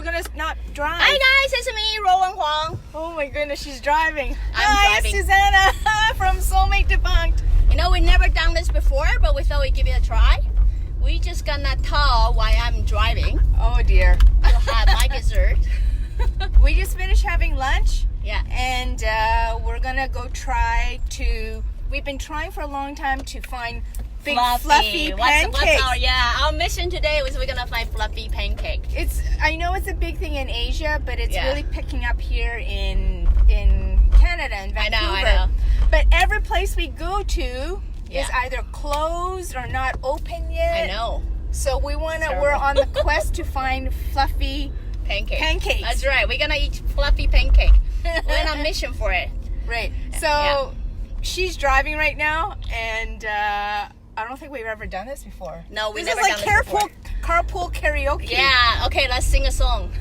we're gonna not drive. Hi guys, it's me, Ruowen Huang. Oh my goodness, she's driving. I'm driving. Susanna from Soulmate Debunked. You know, we've never done this before, but we thought we'd give it a try. We just gonna tell why I'm driving Oh dear. to have my dessert. We just finished having lunch. Yeah. And we're gonna go try to. We've been trying for a long time to find big fluffy pancakes. Our mission today was we're gonna find fluffy pancake. I know it's a big thing in Asia, but it's Yeah. really picking up here in Canada and Vancouver. I know. But every place we go to Yeah. is either closed or not open yet. I know. So we're on the quest to find fluffy pancakes. That's right. We're gonna eat fluffy pancake. We're on a mission for it. Right. So she's driving right now, and I don't think we've ever done this before. No, we this never is like done this before. carpool karaoke. Yeah. Okay, let's sing a song.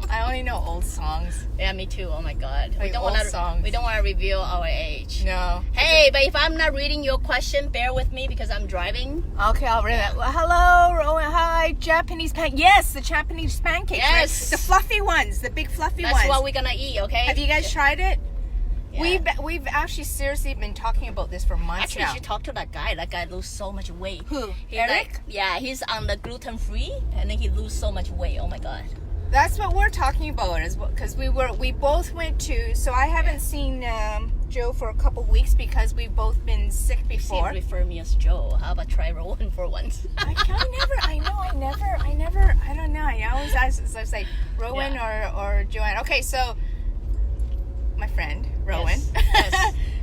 I only know old songs. Yeah, me too. Oh my god. Like old songs. We don't want to reveal our age. No. Hey, but if I'm not reading your question, bear with me because I'm driving. Okay, I'll read that. Well, hello, Rowan. Hi, Japanese pancakes. Yes, the Japanese pancakes. Yes. Right? The fluffy ones, the big fluffy ones. That's what we're gonna eat. Okay. Have you guys tried it? Yeah. We've actually seriously been talking about this for months Actually, now. you should talk to that guy. That guy lose so much weight. Who? He's Eric? He's on the gluten free, and then he lose so much weight. Oh my god. That's what we're talking about, is because we both went to. So I haven't seen Joe for a couple weeks because we've both been sick before. Please refer me as Joe. How about try Ruowen for once? I don't know. I always ask. So I was like Rowan or Joanne. Okay, so my friend Rowan.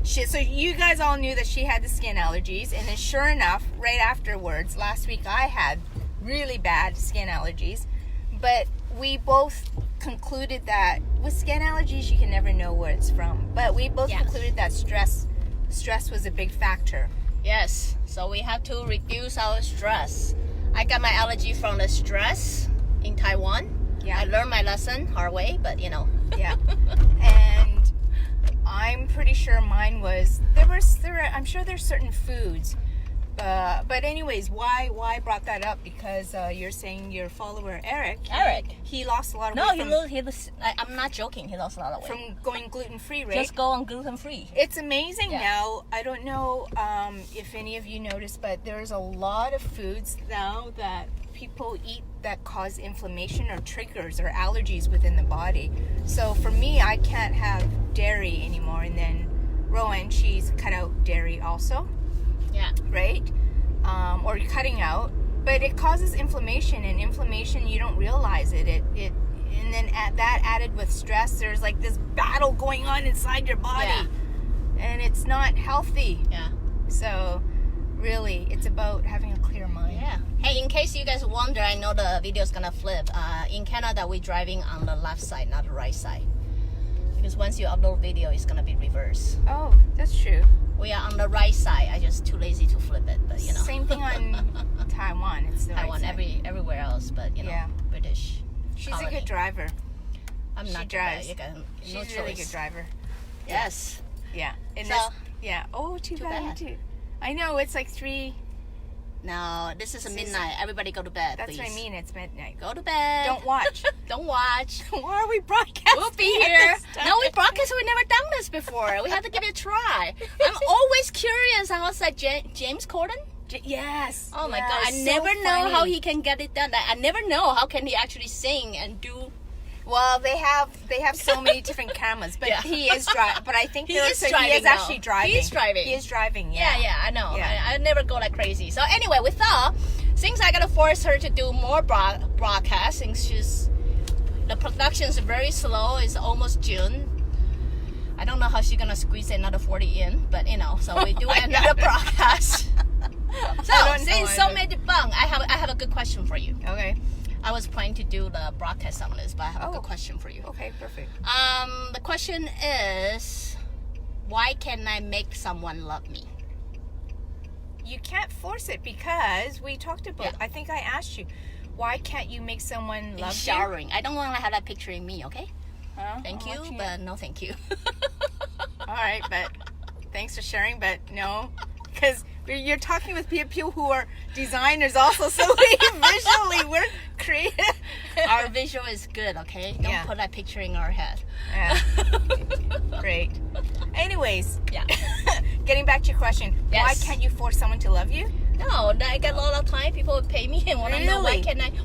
Yes. So you guys all knew that she had the skin allergies, and then sure enough, right afterwards, last week I had really bad skin allergies, but we both concluded that with skin allergies you can never know where it's from. But we both concluded that stress was a big factor. Yes. So we have to reduce our stress. I got my allergy from the stress in Taiwan. Yeah. I learned my lesson hard way, but you know. Yeah. And I'm pretty sure mine was I'm sure there's certain foods. But anyways, why I brought that up because you're saying your follower Eric, he lost a lot of weight. No, he lost. I'm not joking. He lost a lot of weight from going gluten free, right? Just go on gluten free. It's amazing now. I don't know if any of you noticed, but there's a lot of foods now that people eat that cause inflammation or triggers or allergies within the body. So for me, I can't have dairy anymore. And then Rowan, she's cut out dairy also. Yeah. Right? Or cutting out. But it causes inflammation, and inflammation, you don't realize it. And then that added with stress, there's like this battle going on inside your body. Yeah. And it's not healthy. Yeah. So really, it's about having a clear mind. Yeah. Hey, in case you guys wonder, I know the video's gonna flip. In Canada, we're driving on the left side, not the right side. Because once you upload video, it's gonna be reversed. Oh, that's true. We are on the right side. I just too lazy to flip it, but you know. Same thing on Taiwan. It's the Taiwan, right side. everywhere else, but you know, British. She's colony. a good driver. I'm not. She drives. She's No a really good driver. Yes. Yeah. And So, Oh, too bad. bad. I know it's like 3. No, this is midnight. Everybody go to bed. That's please. what I mean. It's midnight. Go to bed. Don't watch. Don't watch. Why are we broadcasting? We'll be here. No, we broadcast. We've never done this before. We have to give it a try. I'm always curious. I was like James Corden. Yes. Oh my god! I never know how he can get it done. I never know how can he actually sing and do. Well, they have so many different cameras, but he is driving. But I think He is actually driving. He's driving. He is driving. Yeah. Yeah, I know. Yeah. I never go like crazy. So anyway, we thought since I gotta force her to do more broadcasting, the production is very slow. It's almost June. I don't know how she's gonna squeeze another 40 in, but you know, so we do another broadcast. So since Soulmate Debunked, I have a good question for you. Okay. I was planning to do the broadcast on this, but I have a good question for you. Okay, perfect. The question is, why can't I make someone love me? You can't force it because we talked about. I think I asked you, why can't you make someone love you? Showering. I don't want to have that picture in me. Okay. Thank you, watching but no, thank you. All right, but thanks for sharing, but no, because you're talking with people who are designers also, so visually we're creative. visual is good, okay? Don't Yeah. put that picture in our head. Yeah. Great. Anyways, Yeah. getting back to your question, why Yes. can't you force someone to love you? No, I get a lot of time. People would pay me and want to know Really?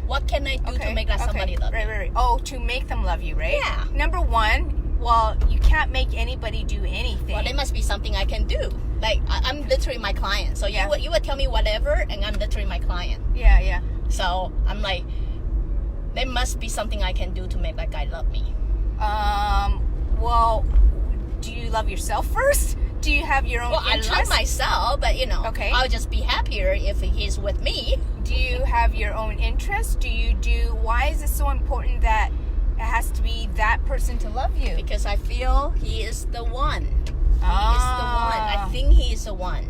what can I do to make that somebody love me. Right. Oh, to make them love you, right? Yeah. Number one, well, you can't make anybody do anything. Well, there must be something I can do. Like I'm literally my client. So Yeah. you would tell me whatever, and I'm literally my client. Yeah. So I'm like, there must be something I can do to make that guy love me. Well, do you love yourself first? Do you have your own Well, interests? I love myself, but Okay. I'll just be happier if he's with me. Do you have your own interests? Why is it so important that it has to be that person to love you? Because I feel he is the one. He is the one. I think he is the one.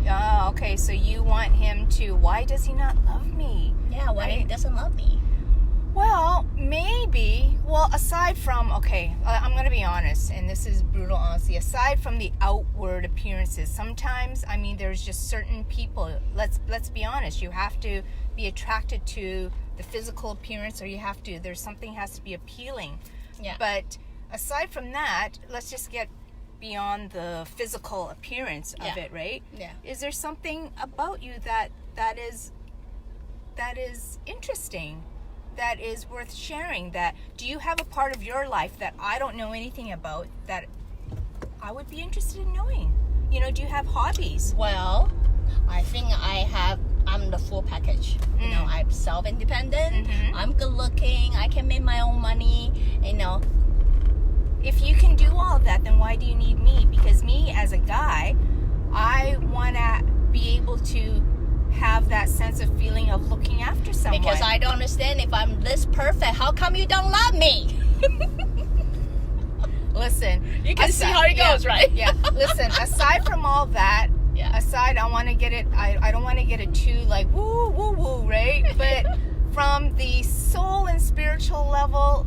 Oh, okay. So you want him to. Why does he not love me? Yeah, why Right. he doesn't love me? Well, maybe. Well, aside from, I'm going to be honest, and this is brutal honesty. Aside from the outward appearances, sometimes, there's just certain people. Let's be honest. You have to be attracted to the physical appearance, or there's something has to be appealing. Yeah. But aside from that, let's just get beyond the physical appearance of Yeah. it, right? Yeah. Is there something about you that is interesting, that is worth sharing? That do you have a part of your life that I don't know anything about that I would be interested in knowing? Do you have hobbies? Well, I think I'm the full package. I'm self-independent. Mhm. I'm good looking. I can make my own money. If you can do all of that, then why do you need me? Because me as a guy, I want to be able to have that sense of feeling of looking after someone. Because I don't understand, if I'm this perfect, how come you don't love me? Listen, You can see how it goes, right? Yeah. Listen, aside from all that, Yeah. I don't want to get it too like woo woo woo, right? But from the soul and spiritual level,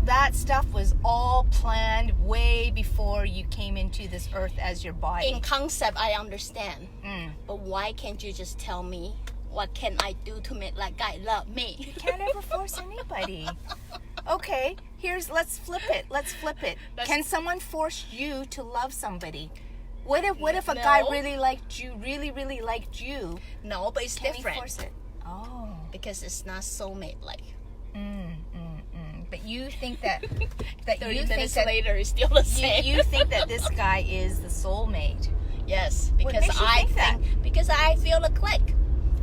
that stuff was all planned way before you came into this earth as your body. In concept, I understand. Mm. But why can't you just tell me what can I do to make that guy love me? You can't ever force anybody. Okay, let's flip it. Can someone force you to love somebody? What if a guy No. really liked you, really liked you? No, but it's Can different. he force it? Oh. Because it's not soulmate like. But you think that 30 you think minutes that later, it's still the same. you think that this guy is the soulmate. Yes, What because makes you I think that? because I feel the click.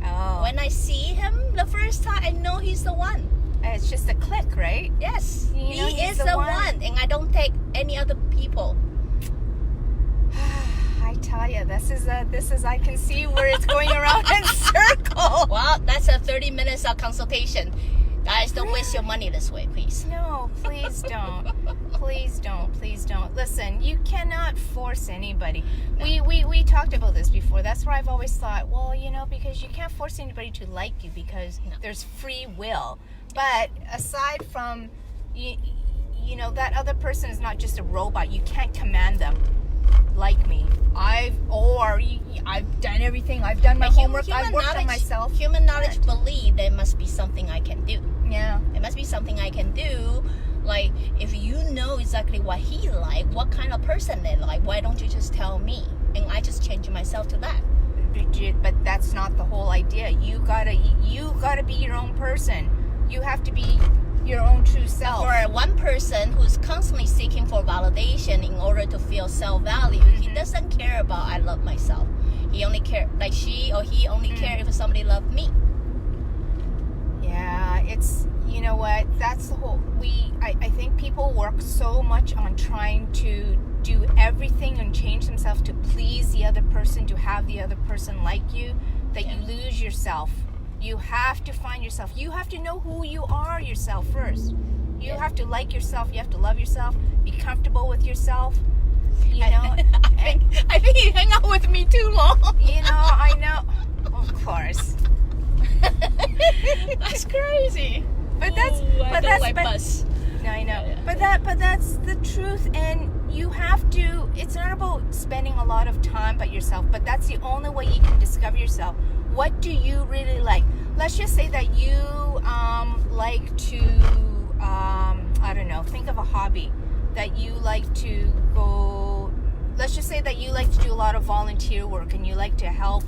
Oh. When I see him the first time, I know he's the one. It's just a click, right? Yes, You know he he's is the the one. one, and I don't take any other people. I tell you, this is I can see where it's going around in circle. Well, that's a 30 minutes of consultation. Guys, don't waste your money this way, please. No, please don't. Please don't. Listen, you cannot force anybody. We talked about this before. That's where I've always thought, well, because you can't force anybody to like you because there's free will. But aside from, that other person is not just a robot. You can't command them. Like me. I've done everything. I've done my homework. I've worked on myself. Human knowledge believe there must be something I can do. Yeah. There must be something I can do. Like, if you know exactly what he like, what kind of person they like, why don't you just tell me? And I just change myself to that. But that's not the whole idea. You gotta be your own person. You have to be your own true self. For one person who's constantly seeking for validation in order to feel self-value, he doesn't care about I love myself. He only care, like she or he only care if somebody loved me. Yeah, it's, you know what, that's the whole, I think people work so much on trying to do everything and change themselves to please the other person, to have the other person like you, that you lose yourself. You have to find yourself. You have to know who you are yourself first. You have to like yourself. You have to love yourself. Be comfortable with yourself. I think you hang out with me too long. I know. Of course. That's crazy. But that's. Ooh, but I don't that's. like but, bus. I know. Yeah. But that's the truth, and you have to. It's not about spending a lot of time by yourself, but that's the only way you can discover yourself. What do you really like? Let's just say that you like to think of a hobby that you like to go. Let's just say that you like to do a lot of volunteer work and you like to help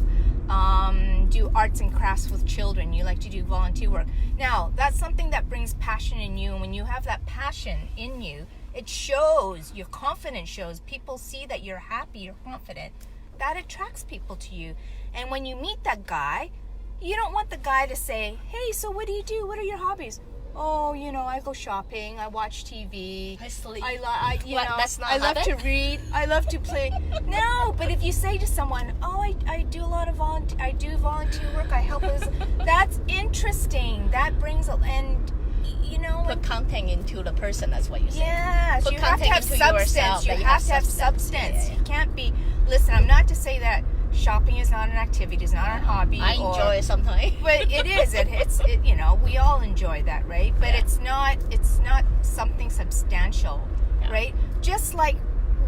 do arts and crafts with children. You like to do volunteer work. Now, that's something that brings passion in you. And when you have that passion in you, it shows, your confidence shows. People see that you're happy, you're confident. That attracts people to you. And when you meet that guy, you don't want the guy to say, hey, so what do you do? What are your hobbies? Oh, I go shopping, I watch TV, I sleep. I That's not love to habit? read, I love to play. No, but if you say to someone, oh, I do a lot of volunteer work, I help others, that's interesting. That brings Put content into the person, that's what you say. yes, Put you have to have content into yourself, substance. You that you have have to have substance. substance. Yeah. You can't be. Listen, I'm not to say that shopping is not an activity, it's not a hobby. I enjoy it sometimes. But it is. It's we all enjoy that, right? But Yeah. it's not something substantial, Yeah. right? Just like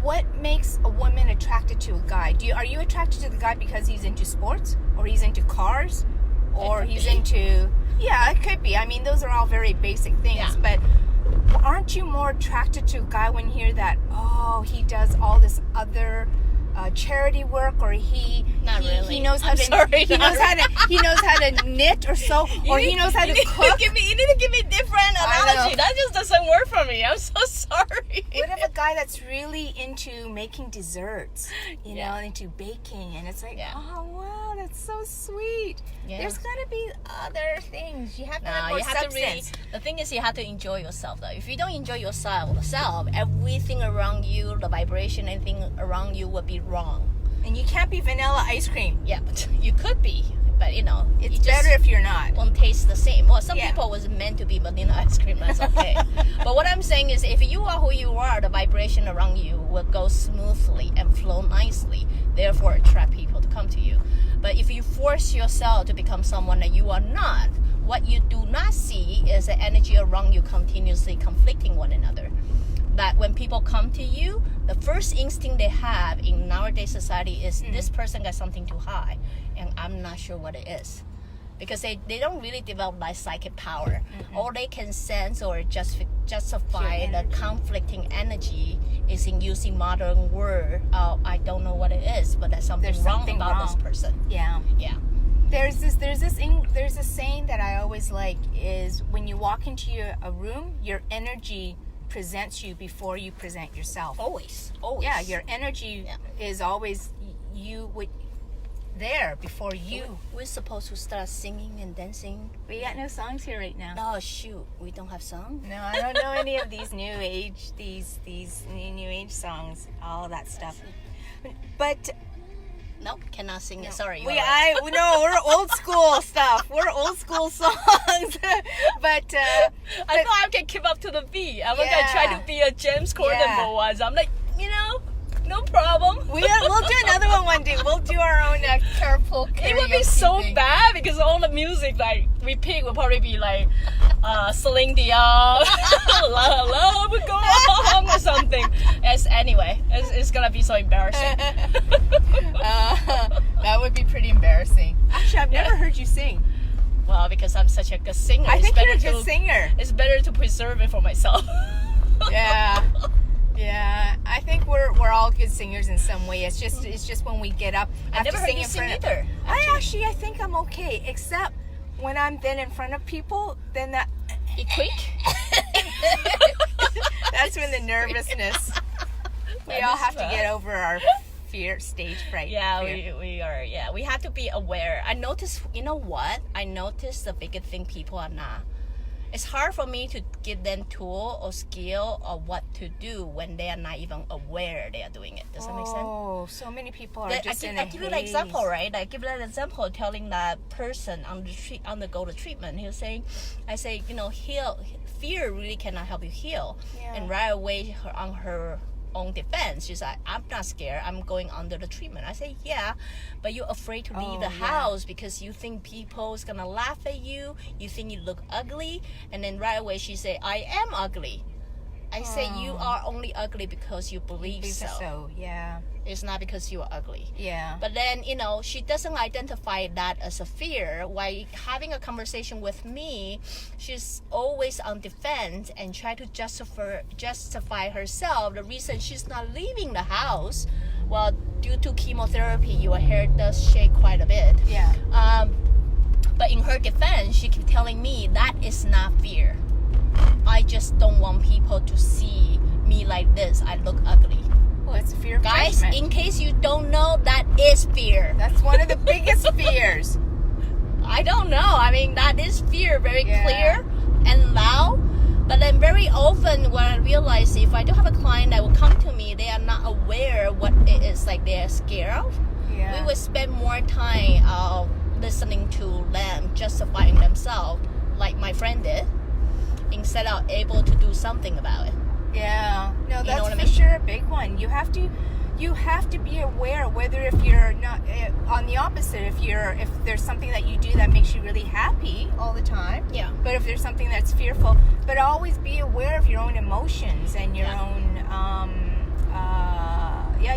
what makes a woman attracted to a guy? Are you attracted to the guy because he's into sports, or he's into cars, or could he's be. into? Yeah, it could be. I mean, those are all very basic things. Yeah. But aren't you more attracted to a guy when you hear that? Oh, he does all this other charity work, or he knows how I'm to sorry, he knows how to knit or sew, or he knows how to cook. You need to give me different I know. analogy. That just doesn't work for me. I'm so sorry. What if a guy that's really into making desserts, Yeah. into baking, and it's like, Yeah. oh wow, that's so sweet. Yeah. There's gotta be other things. You have to have No, more you have to really. substance. The thing is, you have to enjoy yourself. Though, if you don't enjoy yourself, everything around you, the vibration, anything around you, will be wrong. And you can't be vanilla ice cream. Yeah, but you could be, but It's you just better if you're not. won't taste the same. Well, some Yeah. people was meant to be vanilla ice cream. That's okay. But what I'm saying is, if you are who you are, the vibration around you will go smoothly and flow nicely. Therefore, attract people to come to you. But if you force yourself to become someone that you are not, what you do not see is the energy around you continuously conflicting one another. That when people come to you, the first instinct they have in nowadays society is this person got something to hide, and I'm not sure what it is. Because they don't really develop like psychic power. All they can sense or justify Pure the energy. conflicting energy is in using modern word. I don't know what it is, but there's something There's wrong something about wrong. this person. Yeah. Yeah. There's a saying that I always like is when you walk into a room, your energy presents you before you present yourself. Always. Yeah, your energy Yeah. is always there before you. We're supposed to start singing and dancing. We got no songs here right now. Oh shoot, we don't have song. No, I don't know any of these new age new age songs, all that stuff. But Nope, cannot sing no, it. Sorry. you're we're right. old school stuff. We're old school songs. But I thought I can keep up to the beat. I'm gonna try Yeah. to be a James Corden Yeah. for once. I'm like, no problem. we'll do another one day. We'll do our own carpool karaoke It would be so thing. bad because all the music like we pick will probably be like Celine Dion, La La would go on or something. Anyway, it's gonna be so embarrassing. That would be pretty embarrassing. Actually, I've never heard you sing. Well, because I'm such a good singer, I it's think you're better a good singer. It's better to preserve it for myself. Yeah. I think we're all good singers in some way. It's just when we get up I after never heard singing you in sing front of. either. I think I'm okay, except when I'm then in front of people. Then You quick? that's when the nervousness. We all have to get over our stage fright. Yeah, fear. we are. Yeah, we have to be aware. I notice. You know what? I notice the biggest thing people are not. It's hard for me to give them tool or skill or what to do when they are not even aware they are doing it. Does that make sense? Oh, so many people are just in a I give you an example, right? I give you an example telling that person undergo the treatment. I say, heal. Fear really cannot help you heal. Yeah. And right away, on her own defense, she's like, I'm not scared. I'm going under the treatment. I say, yeah, but you're afraid to leave the house because you think people's gonna laugh at you. You think you look ugly, and then right away she say, I am ugly. I say you are only ugly because you believe so. Yeah. It's not because you are ugly. Yeah. But then, she doesn't identify that as a fear. While having a conversation with me, she's always on defense and try to justify herself. The reason she's not leaving the house, well, due to chemotherapy, your hair does shake quite a bit. Yeah. But in her defense, she keeps telling me that is not fear. I just don't want people to see me like this. I look ugly. Well, it's a fear of Guys, judgment. in case you don't know, that is fear. That's one of the biggest fears. I don't know. I mean, that is fear, very clear and loud. But then very often when I realize if I don't have a client that will come to me, they are not aware what it is like they are scared of. Yeah. We would spend more time listening to them justifying themselves, like my friend did, instead of able to do something about it. Yeah. No, that's what I for mean? sure a big one. You have to be aware whether if you're not on the opposite, if there's something that you do that makes you really happy all the time. Yeah. But if there's something that's fearful, but always be aware of your own emotions and your own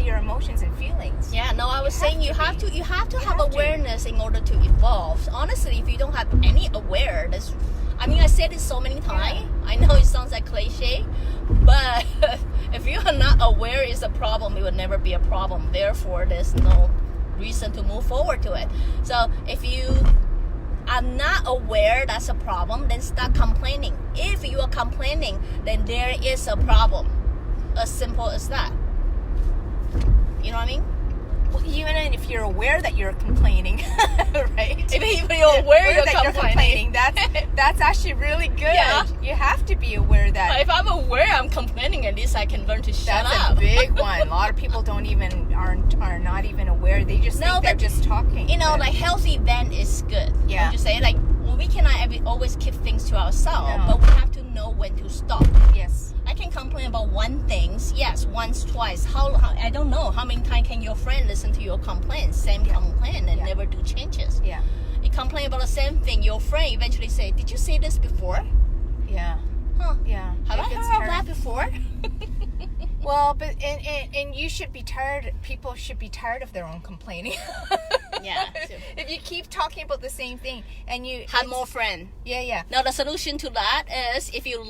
your emotions and feelings. Yeah, no, I was saying you have to have have to. awareness in order to evolve. Honestly, if you don't have any awareness, I mean, I said it so many times. Yeah. I know it sounds like cliche, but if you are not aware it's a problem, it will never be a problem. Therefore, there's no reason to move forward to it. So if you are not aware that's a problem, then start complaining. If you are complaining, then there is a problem. As simple as that. You know what I mean? Well, even if you're aware that you're complaining, right? If you're aware you're that complaining. that's actually really good. Yeah. You have to be aware that. If I'm aware I'm complaining, at least I can learn to shut That's up. a big one. A lot of people are not even aware. They just think they're just talking. Like healthy vent is good. Yeah. I'm just saying, like, we cannot always keep things to ourselves, No. but we have to know when to stop. Yes. I can complain about one thing, yes, once, twice. How I don't know how many times can your friend listen to your complaint, same complaint, and never do changes. Yeah. You complain about the same thing. Your friend eventually say, "Did you say this before?" Yeah. Huh? Yeah. Have It I gets heard of tiring. that before? Well, but and you should be tired. People should be tired of their own complaining. Yeah. If you keep talking about the same thing and you Have more friends. Yeah. Now the solution to that is if you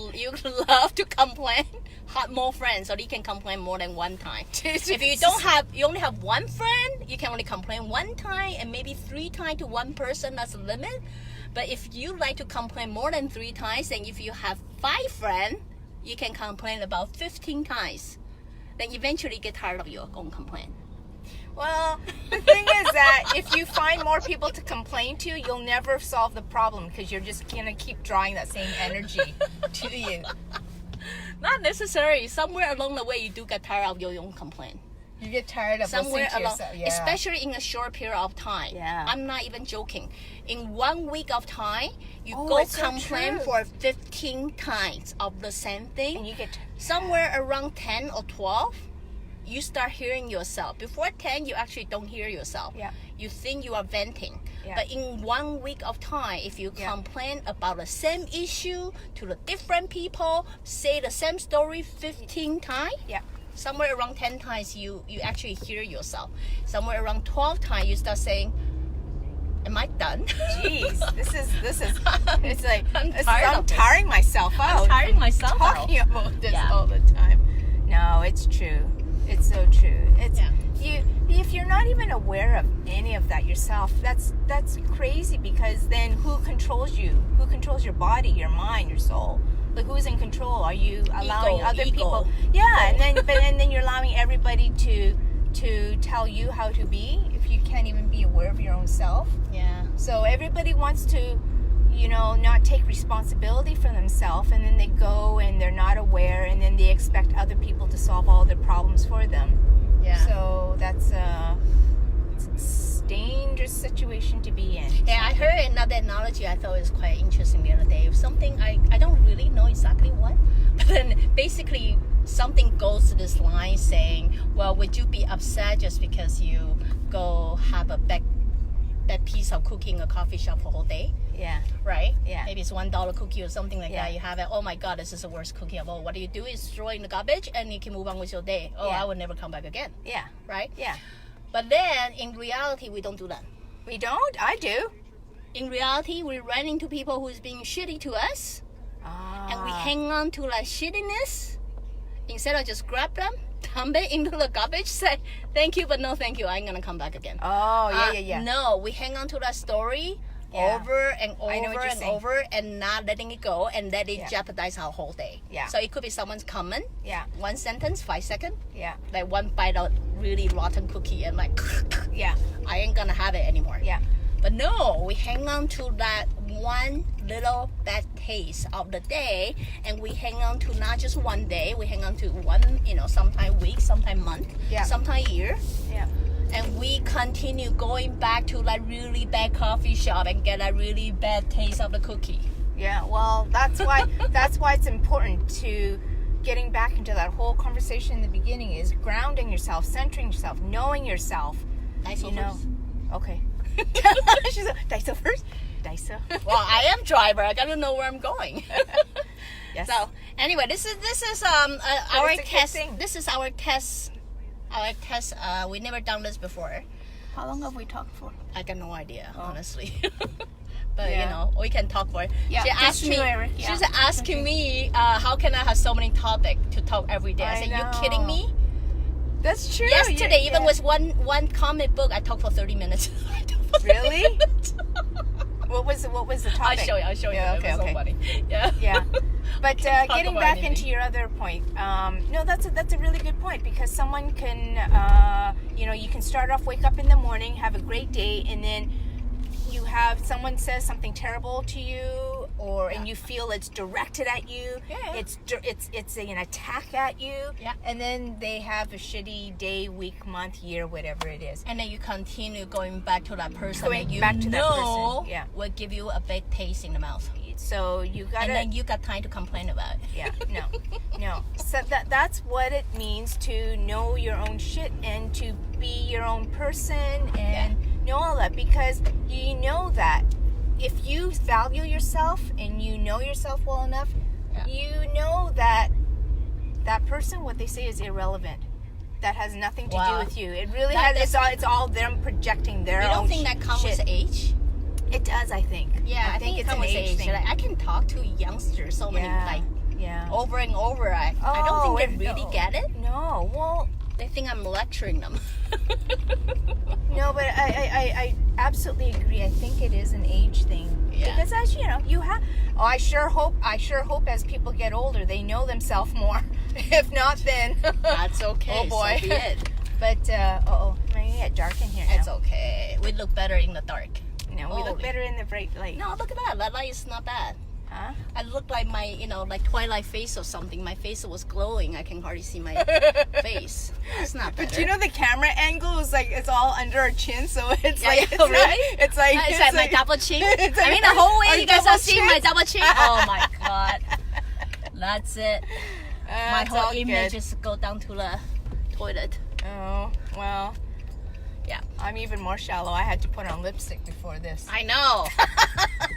love to complain, have more friends so you can complain more than one time. If you only have one friend, you can only complain one time and maybe 3 times to one person. That's the limit. But if you like to complain more than 3 times, and if you have 5 friends, you can complain about 15 times. Then eventually get tired of your own complaint. Well, the thing is that if you find more people to complain to, you'll never solve the problem because you're just gonna keep drawing that same energy to you. Not necessary. Somewhere along the way, you do get tired of your own complaint. You get tired of Somewhere listening to along, yourself. Yeah. especially in a short period of time. Yeah. I'm not even joking. In 1 week of time, you Oh, go it's so complain true. for 15 times of the same thing. And you get Somewhere around 10 or 12, you start hearing yourself. Before 10, you actually don't hear yourself. Yeah. You think you are venting. Yeah. But in 1 week of time, if you complain about the same issue to the different people, say the same story 15 times, yeah. somewhere around 10 times you actually hear yourself. Somewhere around 12 times you start saying, am I done? Jeez, this is it's like I'm this is- tired I'm of this. tiring myself out. I'm tiring myself out. talking about this Yeah. all the time. No, it's true. It's so true. It's you if you're not even aware of any of that yourself, that's crazy because then who controls you? Who controls your body, your mind, your soul? Like who's in control? Are you allowing other people? Yeah, and then you're allowing everybody to tell you how to be if you can't even be aware of your own self. Yeah. So everybody wants to, not take responsibility for themselves, and then they go and they're not aware, and then they expect other people to solve all their problems for them. Yeah. So that's it's a dangerous situation to be in. Yeah, I heard another analogy I thought was quite interesting the other day. Something I don't really know exactly what, but then basically something goes to this line saying, well, would you be upset just because you go have a that piece of cookie in a coffee shop for a whole day, Yeah. right? Yeah. Maybe it's $1 cookie or something like Yeah. that. You have it. Oh my God, this is the worst cookie of all. What do? Is throw it in the garbage and you can move on with your day. Oh, Yeah. I will never come back again, Yeah. right? Yeah. But then in reality, we don't do that. We don't? I do. In reality, we run into people who's being shitty to us, and we hang on to that shittiness instead of just grab them, dump it into the garbage, say thank you, but no thank you. I ain't gonna come back again. Oh, yeah. No, we hang on to that story Yeah. over and I know what over you're and saying. over, and not letting it go, and let it Yeah. jeopardize our whole day. Yeah. So it could be someone's comment, Yeah. one sentence, 5 seconds, Yeah. like one bite of really rotten cookie, and like, Yeah. I ain't gonna have it anymore. Yeah. But no, we hang on to that one little bad taste of the day, and we hang on to not just one day, we hang on to one, sometime week, sometime month, Yeah. sometime year, Yeah. and we continue going back to that really bad coffee shop and get a really bad taste of the cookie. Yeah. Well, that's why it's important to getting back into that whole conversation in the beginning is grounding yourself, centering yourself, knowing yourself. Daiso You know. first. Okay. She's like, Daiso first? Daiso. Well, I am driver. I gotta know where I'm going. Yes. So anyway, this is Oh, our it's a good test. thing. This is our test. Our test. We never done this before. How long have we talked for? I got no idea, Oh. honestly. But Yeah. we can talk for it. Yeah, She that's asked me. true, Eric. Yeah. She's asking me, how can I have so many topics to talk every day? I I said, you kidding know. me? That's true. Yesterday, Yeah, even yeah. with one comic book, I talked for 30 minutes. I talked for 30 Really? minutes. What was the topic? I'll show you. Yeah, It okay, was so okay. funny. Yeah. Yeah. But Talk getting about back anything. into your other point, no, that's a really good point because someone can, you can start off, wake up in the morning, have a great day, and then you have someone says something terrible to you, and you feel it's directed at you. Yeah. It's an attack at you. Yeah. And then they have a shitty day, week, month, year, whatever it is. And then you continue going back to that person Going that you back to that know person, yeah. will give you a bad taste in the mouth. So you gotta. And then you got time to complain about it. Yeah, no. So that's what it means to know your own shit and to be your own person and know all that, because you know that if you value yourself and you know yourself well enough, you know that that person, what they say, is irrelevant. That has nothing to do Wow. with you. It really That- has. It's all them projecting their You own don't think that comes shit. with age? It does, I think. Yeah, I think it's it an comes with age thing. Like, I can talk to youngsters so many Yeah. over and over. I don't think they really get it. No, well, They think I'm lecturing them. no, but I absolutely agree. I think it is an age thing. Yeah. Because as you know, you have. Oh, I sure hope as people get older, they know themselves more. If not, then That's okay. Oh boy. So be it. But am I gonna get dark in here now? It's okay. We look better in the dark. No, we look Holy. better in the bright light. No, look at that. That light is not bad. Huh? I look like my, like Twilight face or something. My face was glowing. I can hardly see my face. That's not better. But you know the camera angle is like it's all under our chin, so it's Yeah, like yeah, it's really? like it's like Is that my double chin? it's I like mean, the whole way our you guys double are seeing my chin. double chin. Oh my god. That's it. My It's whole all image good. just go down to the toilet. Oh well. Yeah. I'm even more shallow. I had to put on lipstick before this. I know.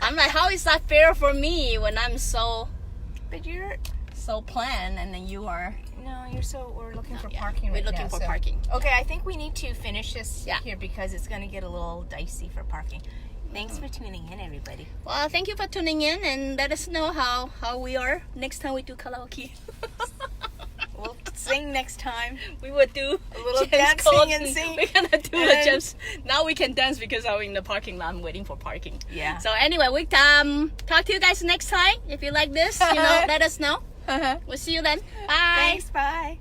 I'm like, how is that fair for me when I'm so But you're planned and then you are. we're looking for Yeah, parking we're right looking now. for so- parking. Okay, I think we need to finish this Yeah. here because it's going to get a little dicey for parking. Thanks for tuning in, everybody. Well, thank you for tuning in and let us know how we are next time we do karaoke. We'll sing next time. We would do A little James dancing Corden. and sing. We're gonna do a And- James. Now we can dance because I'm in the parking lot. I'm waiting for parking. Yeah. So anyway, we talk to you guys next time. If you like this, let us know. We'll see you then. Bye. Thanks, bye.